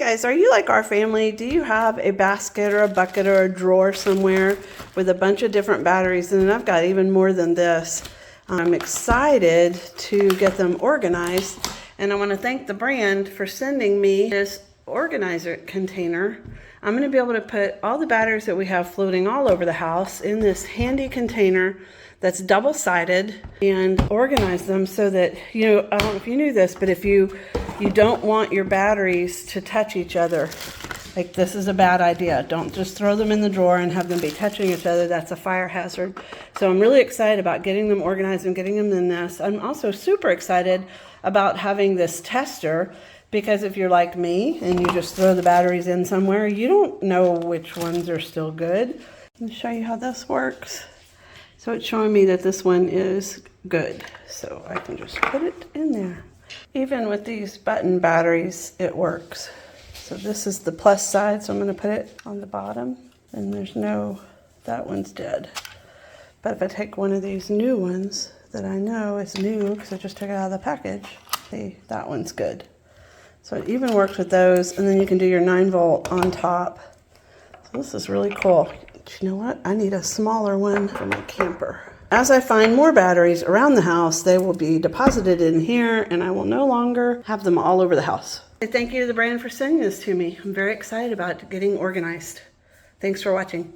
guys, are you like our family? Do you have a basket or a bucket or a drawer somewhere with a bunch of different batteries? And I've got even more than this. I'm excited to get them organized, and I want to thank the brand for sending me this organizer container. I'm going to be able to put all the batteries that we have floating all over the house in this handy container that's double-sided and organize them so that, you know, I don't know if you knew this, but if you don't want your batteries to touch each other, like this is a bad idea. Don't just throw them in the drawer and have them be touching each other. That's a fire hazard. So I'm really excited about getting them organized and getting them in this. I'm also super excited about having this tester, because if you're like me and you just throw the batteries in somewhere, you don't know which ones are still good. Let me show you how this works. So it's showing me that this one is good. So I can just put it in there. Even with these button batteries, it works. So this is the plus side, so I'm going to put it on the bottom. And there's no, that one's dead. But if I take one of these new ones that I know is new, because I just took it out of the package, see, that one's good. So it even works with those, and then you can do your 9-volt on top. So this is really cool. But you know what? I need a smaller one for my camper. As I find more batteries around the house, they will be deposited in here, and I will no longer have them all over the house. Thank you to the brand for sending this to me. I'm very excited about getting organized. Thanks for watching.